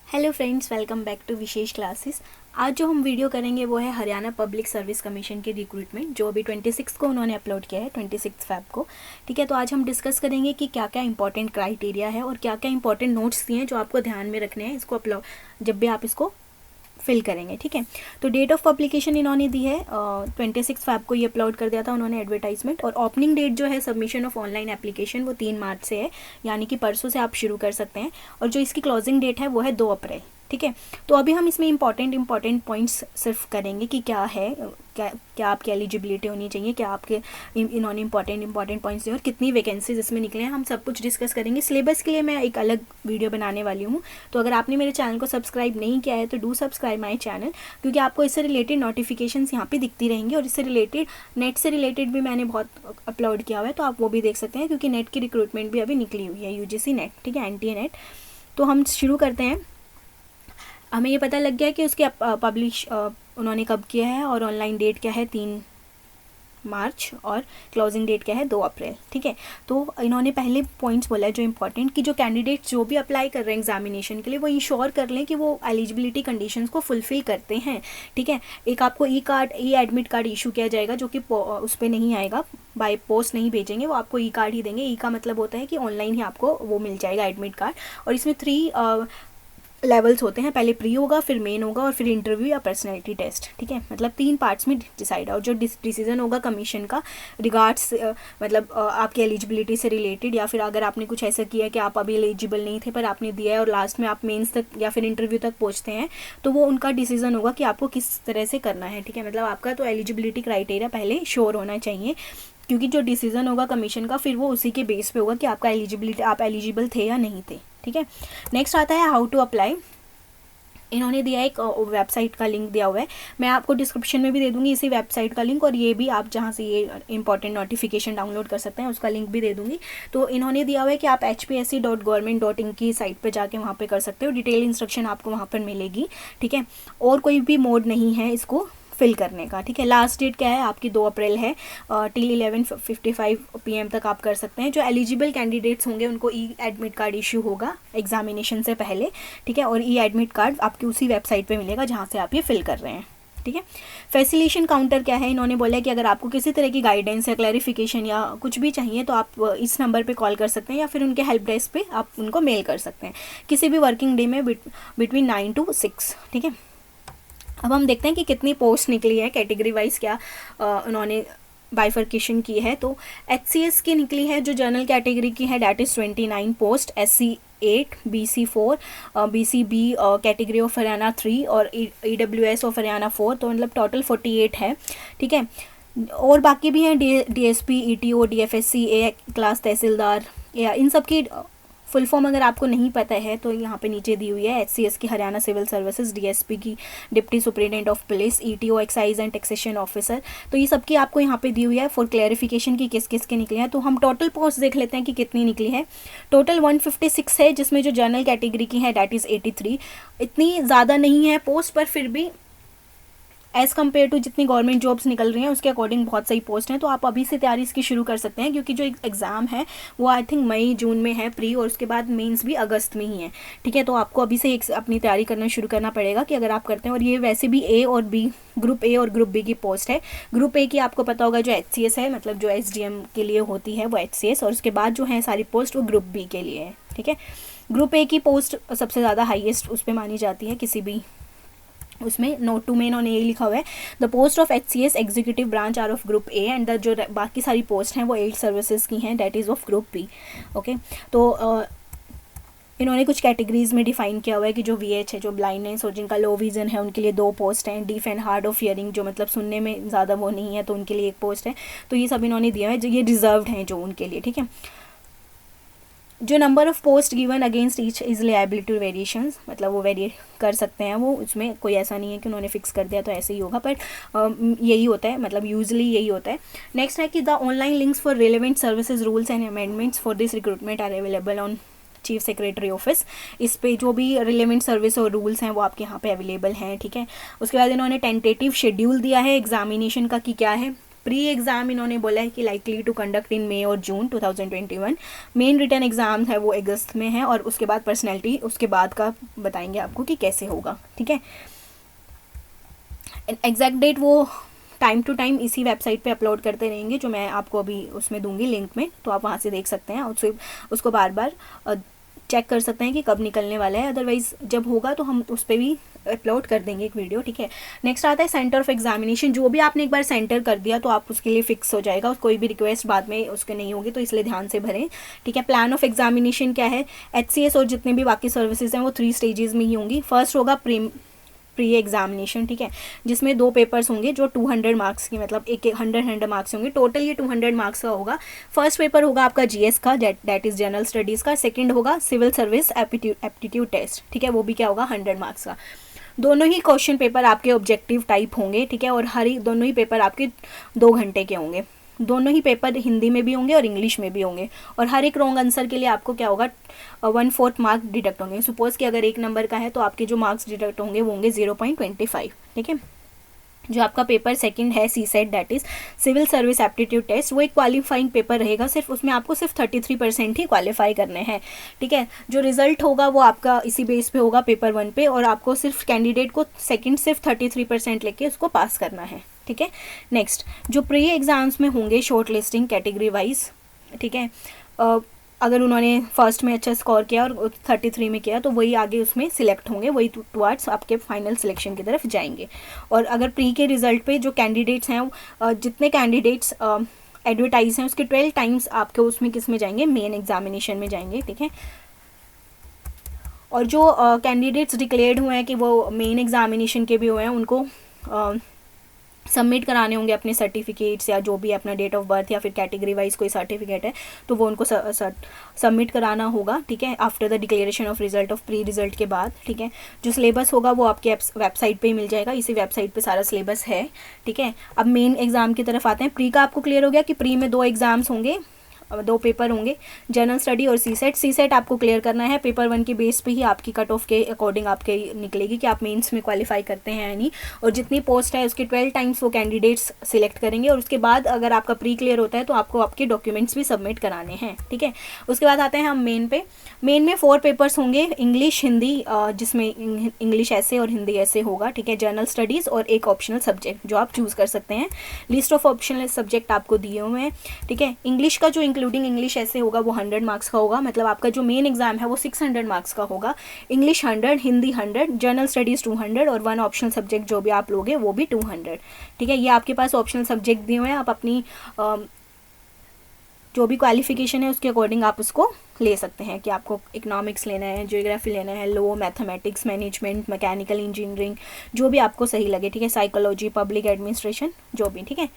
Hello friends, welcome back to Vishesh classes. आज जो हम वीडियो करेंगे वो है हरियाणा पब्लिक सर्विस कमीशन की रिक्रूटमेंट, जो अभी 26 को उन्होंने अपलोड किया है, 26 फ़रवरी को। ठीक है, तो आज हम डिस्कस करेंगे कि क्या क्या इंपॉर्टेंट क्राइटेरिया है और क्या क्या इंपॉर्टेंट नोट्स दिए हैं जो आपको ध्यान में रखने हैं इसको अपलोड जब भी आप इसको फिल करेंगे। ठीक है, तो डेट ऑफ पब्लिकेशन इन्होंने दी है 26 फ़रवरी को ये अपलोड कर दिया था उन्होंने एडवर्टाइजमेंट। और ओपनिंग डेट जो है सबमिशन ऑफ ऑनलाइन एप्लीकेशन वो 3 मार्च से है, यानी कि परसों से आप शुरू कर सकते हैं। और जो इसकी क्लोजिंग डेट है वो है 2 अप्रैल। ठीक है, तो अभी हम इसमें इंपॉर्टेंट पॉइंट्स सिर्फ करेंगे कि क्या है, क्या आपकी एलिजिबिलिटी होनी चाहिए, क्या आपके इन्होंने इंपॉर्टेंट पॉइंट्स दिए और कितनी वैकेंसीज इसमें निकले हैं, हम सब कुछ डिस्कस करेंगे। सिलेबस के लिए मैं एक अलग वीडियो बनाने वाली हूँ, तो अगर आपने मेरे चैनल को सब्सक्राइब नहीं किया है तो डू सब्सक्राइब माई चैनल, क्योंकि आपको इससे रिलेटेड नोटिफिकेशंस यहाँ पे दिखती रहेंगी। और इससे रिलेटेड नेट से रिलेटेड भी मैंने बहुत अपलोड किया हुआ है, तो आप वो भी देख सकते हैं, क्योंकि नेट की रिक्रूटमेंट भी अभी निकली हुई है, यूजीसी नेट। ठीक है, NTA नेट। तो हम शुरू करते हैं। हमें ये पता लग गया कि उसके पब्लिश उन्होंने कब किया है और ऑनलाइन डेट क्या है 3 मार्च और क्लोजिंग डेट क्या है 2 अप्रैल। ठीक है, तो इन्होंने पहले पॉइंट्स बोला है जो इंपॉर्टेंट, कि जो कैंडिडेट्स जो भी अप्लाई कर रहे हैं एग्जामिनेशन के लिए वो इंश्योर कर लें कि वो एलिजिबिलिटी कंडीशंस को फुलफिल करते हैं। ठीक है, एक आपको ई एडमिट कार्ड इशू किया जाएगा, जो कि उस पर नहीं आएगा, बाय पोस्ट नहीं भेजेंगे, वो आपको ई कार्ड ही देंगे। ई का मतलब होता है कि ऑनलाइन ही आपको वो मिल जाएगा एडमिट कार्ड। और इसमें 3 लेवल्स होते हैं, पहले प्री होगा, फिर मेन होगा और फिर इंटरव्यू या पर्सनैलिटी टेस्ट। ठीक है, मतलब 3 पार्ट्स में डिसाइड। और जो डिसीजन होगा कमीशन का रिगार्ड्स मतलब आपकी एलिजिबिलिटी से रिलेटेड, या फिर अगर आपने कुछ ऐसा किया कि आप अभी एलिजिबल नहीं थे पर आपने दिया है और लास्ट में आप मेंस तक या फिर इंटरव्यू तक पहुंचते हैं, तो वो उनका डिसीजन होगा कि आपको किस तरह से करना है। ठीक है, मतलब आपका तो एलिजिबिलिटी क्राइटेरिया पहले श्योर होना चाहिए, क्योंकि जो डिसीजन होगा कमीशन का फिर वो उसी के बेस पे होगा कि आपका एलिजिबिलिटी, आप एलिजिबल थे या नहीं थे। ठीक है, नेक्स्ट आता है हाउ टू अप्लाई। इन्होंने दिया एक वेबसाइट का लिंक दिया हुआ है, मैं आपको डिस्क्रिप्शन में भी दे दूंगी इसी वेबसाइट का लिंक, और ये भी आप जहाँ से ये इंपॉर्टेंट नोटिफिकेशन डाउनलोड कर सकते हैं उसका लिंक भी दे दूंगी। तो इन्होंने दिया हुआ है कि आप hpsc.government.in की साइट पे जाके वहाँ पे कर सकते हो, डिटेल इंस्ट्रक्शन आपको वहाँ पर मिलेगी। ठीक है, और कोई भी मोड नहीं है इसको फिल करने का। ठीक है, लास्ट डेट क्या है आपकी 2 अप्रैल है, टिल 11:55 PM तक आप कर सकते हैं। जो एलिजिबल कैंडिडेट्स होंगे उनको ई एडमिट कार्ड इशू होगा एग्जामिनेशन से पहले। ठीक है, और ई एडमिट कार्ड आपकी उसी वेबसाइट पे मिलेगा जहाँ से आप ये फिल कर रहे हैं। ठीक है, फैसिलिटेशन काउंटर क्या है, इन्होंने बोला है कि अगर आपको किसी तरह की गाइडेंस या क्लैरिफिकेशन या कुछ भी चाहिए तो आप इस नंबर पे कॉल कर सकते हैं, या फिर उनके हेल्प डेस्क पे आप उनको मेल कर सकते हैं किसी भी वर्किंग डे में बिटवीन 9 to 6। ठीक है, अब हम देखते हैं कि कितनी पोस्ट निकली है, कैटेगरी वाइज क्या उन्होंने बाइफर्केशन की है। तो HCS की निकली है जो जनरल कैटेगरी की है, that is 29 post, SC 8, BC 4, BCB category of Haryana 3 और EWS ऑफ हरियाणा 4, तो मतलब टोटल 48 है। ठीक है, और बाकी भी हैं DSP, ETO, DFSC, A class tehsildar, या इन सब की फुल फॉर्म अगर आपको नहीं पता है तो यहाँ पे नीचे दी हुई है। HCS की हरियाणा सिविल सर्विसेज, DSP की deputy superintendent of police, ETO excise and taxation officer, तो ये सबकी आपको यहाँ पे दी हुई है फॉर क्लैरिफिकेशन की किस किस के निकले हैं। तो हम टोटल पोस्ट देख लेते हैं कि कितनी निकली है। टोटल 156 है, जिसमें जो जनरल कैटेगरी की है डैट इज़ 83। इतनी ज़्यादा नहीं है पोस्ट, पर फिर भी एज़ कम्पेयर टू जितनी गवर्नमेंट जॉब्स निकल रही हैं उसके अकॉर्डिंग बहुत सही पोस्ट हैं। तो आप अभी से तैयारी इसकी शुरू कर सकते हैं, क्योंकि जो एग्ज़ाम है वो आई थिंक मई जून में है प्री, और उसके बाद मेंस भी अगस्त में ही है। ठीक है, तो आपको अभी से अपनी तैयारी करना शुरू करना पड़ेगा कि अगर आप करते हैं। और ये वैसे भी A और B, ग्रुप A और ग्रुप B की पोस्ट है। ग्रुप A की आपको पता होगा जो HCS है, मतलब जो SDM के लिए होती है वो HCS, और उसके बाद जो है सारी पोस्ट वो ग्रुप B के लिए है। ठीक है, ग्रुप A की पोस्ट सबसे ज़्यादा हाईएस्ट उस पर मानी जाती है किसी भी उसमें। नोट 2 में इन्होंने यही लिखा हुआ है, the post of HCS executive branch are of group A and the जो बाकी सारी पोस्ट हैं वो 8 सर्विसेज की हैं, that is of group B। Okay, तो इन्होंने कुछ कैटेगरीज में डिफाइन किया हुआ है कि जो VH है, जो ब्लाइंडनेस और जिनका लो विजन है उनके लिए 2 पोस्ट हैं। Deaf and hard of hearing, जो मतलब सुनने में ज़्यादा वो नहीं है, तो उनके लिए 1 पोस्ट है। तो ये सब इन्होंने दिया है, जो ये रिजर्व्ड हैं जो उनके लिए। ठीक है, जो number of post given against each is liability to variations, मतलब वो वेरी कर सकते हैं, वो उसमें कोई ऐसा नहीं है कि उन्होंने फिक्स कर दिया तो ऐसे ही होगा, पर यही होता है, मतलब यूजुअली यही होता है। नेक्स्ट है कि the online links for relevant services rules and amendments for this recruitment are available on chief secretary office. इस पे जो भी रिलेवेंट सर्विस और रूल्स हैं वो आपके यहाँ पे अवेलेबल हैं। ठीक है, उसके बाद इन्होंने टेंटेटिव शेड्यूल दिया है एग्जामिनेशन का कि क्या है, प्री एग्ज़ाम इन्होंने बोला है कि लाइकली टू कंडक्ट इन मई और जून 2021। मेन रिटर्न एग्ज़ाम है वो अगस्त में है, और उसके बाद पर्सनैलिटी उसके बाद का बताएंगे आपको कि कैसे होगा, ठीक है। एग्जैक्ट डेट वो टाइम टू टाइम इसी वेबसाइट पे अपलोड करते रहेंगे, जो मैं आपको अभी उसमें दूंगी लिंक में, तो आप वहाँ से देख सकते हैं, उसको बार बार चेक कर सकते हैं कि कब निकलने वाला है। अदरवाइज़ जब होगा तो हम उस पर भी अपलोड कर देंगे एक वीडियो, ठीक है। नेक्स्ट आता है सेंटर ऑफ एग्जामिनेशन। जो भी आपने एक बार सेंटर कर दिया तो आप उसके लिए फिक्स हो जाएगा, कोई भी रिक्वेस्ट बाद में उसके नहीं होगी, तो इसलिए ध्यान से भरें, ठीक है। प्लान ऑफ एग्जामिनेशन क्या है, HCS और जितने भी बाकी सर्विसेज हैं वो 3 स्टेजेस में ही होंगी। फर्स्ट होगा प्री एग्जामिनेशन, ठीक है, जिसमें 2 पेपर्स होंगे जो 200 मार्क्स की, मतलब एक 100 मार्क्स होंगे, टोटल ये 200 मार्क्स का होगा। फर्स्ट पेपर होगा आपका GS का, दैट इज़ जनरल स्टडीज़ का। सेकंड होगा सिविल सर्विस एप्टीट्यूड टेस्ट, ठीक है, वो भी क्या होगा 100 मार्क्स का। दोनों ही क्वेश्चन पेपर आपके ऑब्जेक्टिव टाइप होंगे, ठीक है, और दोनों ही पेपर आपके 2 घंटे के होंगे। दोनों ही पेपर हिंदी में भी होंगे और इंग्लिश में भी होंगे, और हर एक रॉन्ग आंसर के लिए आपको क्या होगा 1/4 मार्क डिडक्ट होंगे। सपोज़ कि अगर 1 नंबर का है तो आपके जो मार्क्स डिडक्ट होंगे वो होंगे 0.25, ठीक है। जो आपका पेपर सेकंड है CSET, that is civil service aptitude test, वो एक क्वालिफाइंग पेपर रहेगा, सिर्फ उसमें आपको सिर्फ 33% ही क्वालिफाई करने हैं, ठीक है। जो रिजल्ट होगा वो आपका इसी बेस पे होगा पेपर 1 पे, और आपको सिर्फ कैंडिडेट को सेकंड सिर्फ 33% लेके उसको पास करना है, ठीक है। नेक्स्ट जो प्री एग्ज़ाम्स में होंगे शॉर्ट लिस्टिंग कैटेगरी वाइज, ठीक है, अगर उन्होंने फर्स्ट में अच्छा स्कोर किया और 33 में किया तो वही आगे उसमें सिलेक्ट होंगे, वही टुवार्ड्स आपके फाइनल सिलेक्शन की तरफ जाएंगे। और अगर प्री के रिजल्ट पे जो कैंडिडेट्स हैं, जितने कैंडिडेट्स एडवर्टाइज हैं उसके 12 टाइम्स आपके उसमें किस में जाएंगे, मेन एग्जामिनेशन में जाएंगे, ठीक है। और जो कैंडिडेट्स डिक्लेयर्ड हुए हैं कि वो मेन एग्जामिनेशन के भी हुए हैं, उनको सबमिट कराने होंगे अपने सर्टिफिकेट्स, या जो भी अपना डेट ऑफ बर्थ या फिर कैटेगरी वाइज कोई सर्टिफिकेट है तो वो उनको सबमिट कराना होगा, ठीक है, after the declaration of result of pre result के बाद, ठीक है। जो सिलेबस होगा वो आपके वेबसाइट पे ही मिल जाएगा, इसी वेबसाइट पे सारा सिलेबस है, ठीक है। अब मेन एग्जाम की तरफ आते हैं। प्री का आपको क्लियर हो गया कि प्री में 2 एग्जाम्स होंगे, 2 पेपर होंगे, जनरल स्टडी और CSET आपको क्लियर करना है। पेपर 1 के बेस पे ही आपकी कट ऑफ के अकॉर्डिंग आपके निकलेगी कि आप मेंस में क्वालिफाई करते हैं या नहीं, और जितनी पोस्ट है उसके 12 टाइम्स वो कैंडिडेट्स सिलेक्ट करेंगे, और उसके बाद अगर आपका प्री क्लियर होता है तो आपको आपके डॉक्यूमेंट्स भी सबमिट कराने हैं, ठीक है। उसके बाद आते हैं हम मेन पे। मेन में 4 पेपर्स होंगे, इंग्लिश हिंदी, जिसमें इंग्लिश ऐसे और हिंदी ऐसे होगा, ठीक है, जनरल स्टडीज़ और एक ऑप्शनल सब्जेक्ट जो आप चूज़ कर सकते हैं। लिस्ट ऑफ ऑप्शनल सब्जेक्ट आपको दिए हुए हैं, ठीक है। इंग्लिश का जो इंक्लूडिंग इंग्लिश ऐसे होगा वो 100 मार्क्स का होगा, मतलब आपका जो मेन एग्जाम है वो 600 मार्क्स का होगा। इंग्लिश 100, हिंदी 100, जनरल स्टडीज़ 200 और 1 ऑप्शनल सब्जेक्ट जो भी आप लोगे वो भी 200, ठीक है। ये आपके पास ऑप्शनल सब्जेक्ट दिए हुए हैं, आप अपनी जो भी क्वालिफिकेशन है उसके अकॉर्डिंग आप उसको ले सकते हैं कि आपको इकोनॉमिक्स लेना है, ज्योग्राफी लेना है, law, mathematics, management, mechanical engineering, जो भी आपको सही लगे, ठीक है, साइकोलॉजी, पब्लिक एडमिनिस्ट्रेशन, जो भी, ठीक है।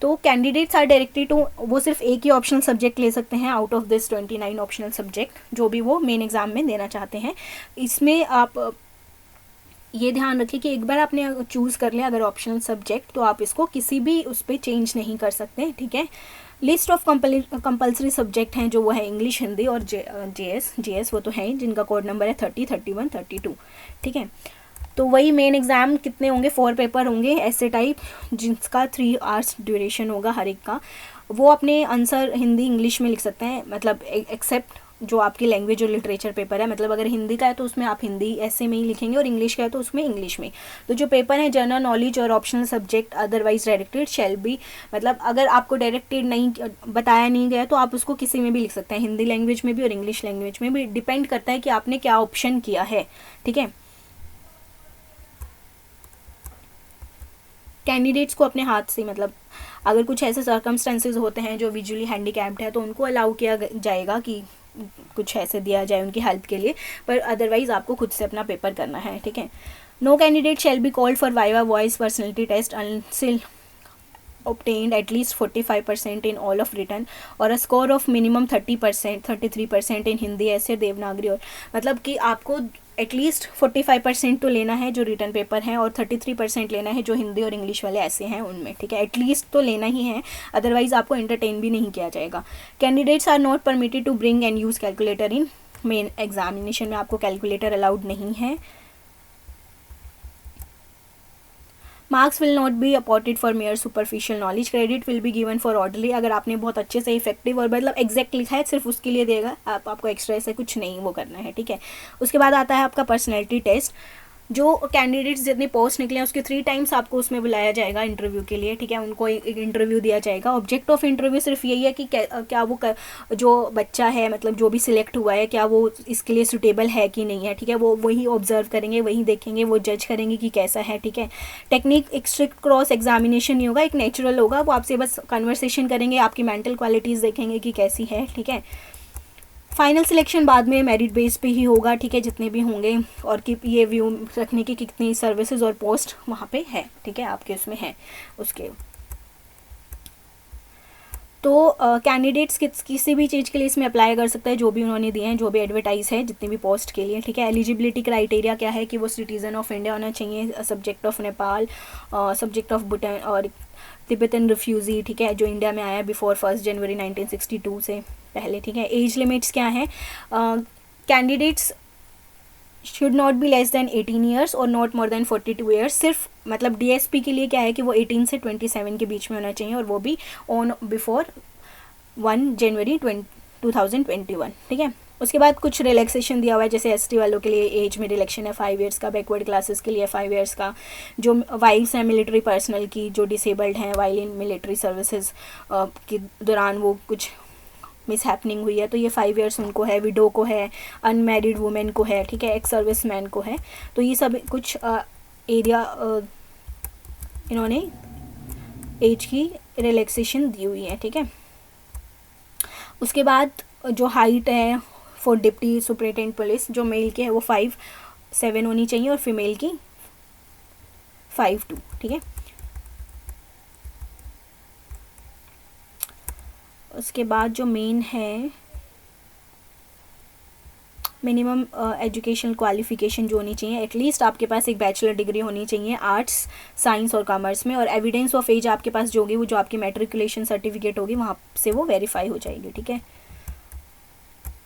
तो कैंडिडेट्स आर डायरेक्टली टू, वो सिर्फ एक ही ऑप्शनल सब्जेक्ट ले सकते हैं out of this 29 optional subject जो भी वो मेन एग्जाम में देना चाहते हैं। इसमें आप ये ध्यान रखिए कि एक बार आपने चूज़ कर लिया अगर ऑप्शनल सब्जेक्ट तो आप इसको किसी भी उस पर चेंज नहीं कर सकते, ठीक है। लिस्ट ऑफ कंपलसरी सब्जेक्ट हैं जो वो है इंग्लिश, हिंदी और GS वो तो है ही, जिनका कोड नंबर है 30, 31, 32, ठीक है। तो वही मेन एग्ज़ाम कितने होंगे, 4 पेपर होंगे ऐसे टाइप, जिसका 3 आवर्स ड्यूरेशन होगा हर एक का। वो अपने आंसर हिंदी इंग्लिश में लिख सकते हैं, मतलब एक्सेप्ट जो आपकी लैंग्वेज और लिटरेचर पेपर है, मतलब अगर हिंदी का है तो उसमें आप हिंदी ऐसे में ही लिखेंगे, और इंग्लिश का है तो उसमें इंग्लिश में। तो जो पेपर है जनरल नॉलेज और optional subject otherwise directed shall be, मतलब अगर आपको डायरेक्टेड नहीं बताया नहीं गया तो आप उसको किसी में भी लिख सकते हैं, हिंदी लैंग्वेज में भी और इंग्लिश लैंग्वेज में भी, डिपेंड करता है कि आपने क्या ऑप्शन किया है, ठीक है। कैंडिडेट्स को अपने हाथ से, मतलब अगर कुछ ऐसे सर्कमस्टेंसेस होते हैं जो विजुअली हैंडीकैप्ड है तो उनको अलाउ किया जाएगा कि कुछ ऐसे दिया जाए उनकी हेल्प के लिए, पर अदरवाइज आपको खुद से अपना पेपर करना है, ठीक है। No candidate shall be called for viva voice personality test until obtained at least 45% in all of written और a score of minimum 30%, 33% in Hindi ऐसे देवनागरी, और मतलब कि आपको एटलीस्ट 45% तो लेना है जो रिटर्न पेपर हैं, और 33% लेना है जो हिंदी और इंग्लिश वाले ऐसे हैं उनमें, ठीक है। एटलीस्ट तो लेना ही है, अदरवाइज आपको एंटरटेन भी नहीं किया जाएगा। Candidates are not permitted to bring and use calculator in main examination में, आपको कैलकुलेटर अलाउड नहीं है। Marks will not be awarded for mere superficial knowledge, credit will be given for orderly. अगर आपने बहुत अच्छे से इफेक्टिव और मतलब एग्जैक्ट लिखा है सिर्फ उसके लिए देगा, आपको एक्स्ट्रा ऐसे कुछ नहीं वो करना है, ठीक है। उसके बाद आता है आपका पर्सनैलिटी टेस्ट। जो कैंडिडेट्स जितनी पोस्ट निकले हैं उसके 3 टाइम्स आपको उसमें बुलाया जाएगा इंटरव्यू के लिए, ठीक है। उनको एक इंटरव्यू दिया जाएगा। ऑब्जेक्ट ऑफ इंटरव्यू सिर्फ यही है कि क्या वो जो बच्चा है मतलब जो भी सिलेक्ट हुआ है क्या वो इसके लिए सुटेबल है कि नहीं है, ठीक है। वो वही ऑब्जर्व करेंगे, वही देखेंगे, वो जज करेंगे कि कैसा है, ठीक है। टेक्निक एक स्ट्रिक्ट क्रॉस एग्जामिनेशन नहीं होगा, एक नेचुरल होगा। वो आपसे बस कन्वर्सेशन करेंगे, आपकी मेंटल क्वालिटीज़ देखेंगे कि कैसी है, ठीक है। फाइनल सिलेक्शन बाद में मेरिट बेस पे ही होगा, ठीक है, जितने भी होंगे, और कि ये व्यू रखने की कितनी सर्विसेज और पोस्ट वहाँ पे है, ठीक है, आपके उसमें है उसके। तो कैंडिडेट्स किसी भी चीज़ के लिए इसमें अप्लाई कर सकता है, जो भी उन्होंने दिए हैं, जो भी एडवर्टाइज है जितनी भी पोस्ट के लिए, ठीक है। एलिजिबिलिटी क्राइटेरिया क्या है कि वो सिटीज़न ऑफ इंडिया होना चाहिए, subject of Nepal, subject of Bhutan और तिब्बतन रिफ्यूज़ी, ठीक है, जो इंडिया में आया बिफोर 1 जनवरी 1962 से पहले, ठीक है। एज लिमिट्स क्या है, candidates should not be less than 18 years और नॉट मोर देन 42 ईयर्स। सिर्फ मतलब डीएसपी के लिए क्या है कि वो 18 से 27 के बीच में होना चाहिए, और वो भी ऑन बिफोर 1 जनवरी 2021, ठीक है। उसके बाद कुछ रिलैक्सेशन दिया हुआ है, जैसे एसटी वालों के लिए एज में रिलैक्शन है 5 ईयर्स का, बैकवर्ड क्लासेस के लिए 5 ईयर्स का, जो वाइफ्स हैं मिलिट्री पर्सनल की जो डिसेबल्ड हैं वाइल इन मिलिट्री सर्विसेज के दौरान वो कुछ मिस हैपनिंग हुई है तो ये 5 ईयर्स उनको है, विडो को है, अनमैरिड वुमेन को है, ठीक है, एक्स सर्विस मैन को है। तो ये सब कुछ एरिया इन्होंने एज की रिलैक्सेशन दी हुई है, ठीक है। उसके बाद जो हाइट है फॉर डिप्टी सुपरिटेंडेंट पुलिस, जो मेल की है वो 5'7" होनी चाहिए और फीमेल की 5'2", ठीक है। उसके बाद जो मेन है मिनिमम एजुकेशनल क्वालिफिकेशन जो होनी चाहिए, एटलीस्ट आपके पास एक बैचलर डिग्री होनी चाहिए आर्ट्स, साइंस और कॉमर्स में, और एविडेंस ऑफ एज आपके पास जो होगी वो जो आपकी मैट्रिकुलेशन सर्टिफिकेट होगी वहाँ से वो वेरीफाई हो जाएगी, ठीक है।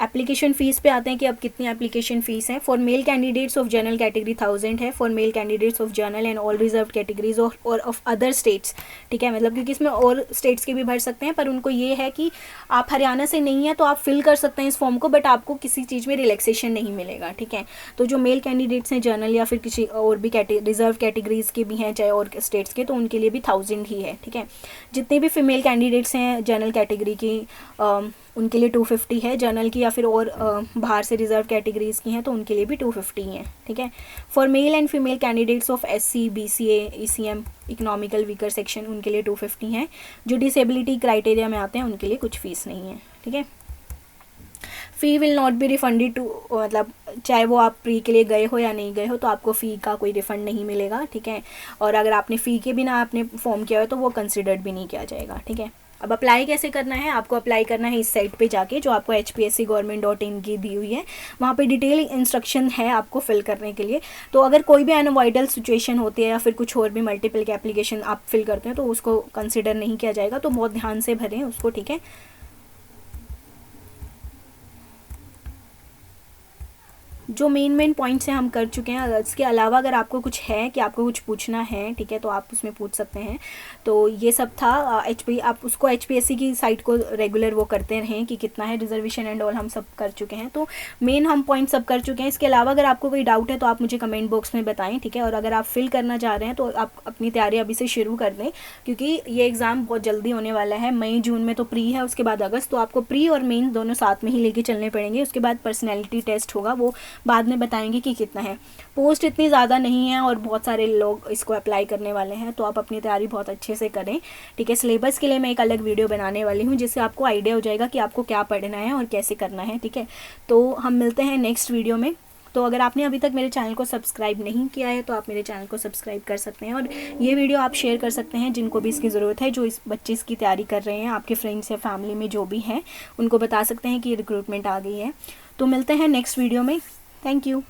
एप्लीकेशन फ़ीस पे आते हैं कि अब कितनी एप्लीकेशन फ़ीस है। For male candidates of general category 1000 है, for male candidates of general and all reserve categories और ऑफ अदर स्टेट्स, ठीक है, मतलब क्योंकि इसमें और स्टेट्स के भी भर सकते हैं, पर उनको ये है कि आप हरियाणा से नहीं है तो आप फिल कर सकते हैं इस फॉर्म को, बट आपको किसी चीज़ में रिलैक्सेशन नहीं मिलेगा, ठीक है। तो जो मेल कैंडिडेट्स हैं जनरल या फिर किसी और भी रिजर्व कैटेगरीज के भी हैं चाहे और स्टेट्स के, तो उनके लिए भी 1000 ही है, ठीक है। जितने भी फीमेल कैंडिडेट्स हैं जनरल कैटेगरी की उनके लिए 250 है, जनरल की या फिर और बाहर से रिजर्व कैटेगरीज की हैं तो उनके लिए भी 250 हैं, ठीक है। For male and female candidates of SC, BCA, ECM, economical weaker section उनके लिए 250 हैं। जो डिसेबिलिटी क्राइटेरिया में आते हैं उनके लिए कुछ फीस नहीं है, ठीक है। Fee will not be refunded to, मतलब चाहे वो आप प्री के लिए गए हो या नहीं गए हो तो आपको फ़ी का कोई रिफ़ंड नहीं मिलेगा, ठीक है। और अगर आपने फ़ी के बिना आपने फॉर्म किया हो तो वो कंसिडर्ड भी नहीं किया जाएगा, ठीक है। अब अप्लाई कैसे करना है, आपको अप्लाई करना है इस साइट पे जाके जो आपको hpscgovernment.in की दी हुई है, वहाँ पे डिटेल इंस्ट्रक्शन है आपको फिल करने के लिए। तो अगर कोई भी अनअवॉइडल सिचुएशन होती है या फिर कुछ और भी मल्टीपल के एप्लीकेशन आप फिल करते हैं तो उसको कंसिडर नहीं किया जाएगा, तो बहुत ध्यान से भरें उसको, ठीक है। जो मेन पॉइंट्स हैं हम कर चुके हैं। इसके अलावा अगर आपको कुछ है कि आपको कुछ पूछना है, ठीक है, तो आप उसमें पूछ सकते हैं। तो ये सब था आप उसको HPSC की साइट को रेगुलर वो करते रहें कि कितना है रिजर्वेशन एंड ऑल, हम सब कर चुके हैं। तो मेन हम पॉइंट सब कर चुके हैं। इसके अलावा अगर आपको कोई डाउट है तो आप मुझे कमेंट बॉक्स में बताएं, ठीक है। और अगर आप फिल करना चाह रहे हैं तो आप अपनी तैयारी अभी से शुरू कर दें, क्योंकि ये एग्ज़ाम बहुत जल्दी होने वाला है। मई जून में तो प्री है, उसके बाद अगस्त, तो आपको प्री और मेन दोनों साथ में ही लेके चलने पड़ेंगे। उसके बाद पर्सनैलिटी टेस्ट होगा, वो बाद में बताएंगे कि कितना है। पोस्ट इतनी ज़्यादा नहीं है और बहुत सारे लोग इसको अप्लाई करने वाले हैं, तो आप अपनी तैयारी बहुत अच्छे से करें, ठीक है। सिलेबस के लिए मैं एक अलग वीडियो बनाने वाली हूँ जिससे आपको आइडिया हो जाएगा कि आपको क्या पढ़ना है और कैसे करना है, ठीक है। तो हम मिलते हैं नेक्स्ट वीडियो में। तो अगर आपने अभी तक मेरे चैनल को सब्सक्राइब नहीं किया है तो आप मेरे चैनल को सब्सक्राइब कर सकते हैं, और ये वीडियो आप शेयर कर सकते हैं जिनको भी इसकी ज़रूरत है, जो इस बच्चे इसकी तैयारी कर रहे हैं, आपके फ्रेंड्स या फैमिली में जो भी हैं उनको बता सकते हैं कि रिक्रूटमेंट आ गई है। तो मिलते हैं नेक्स्ट वीडियो में। Thank you.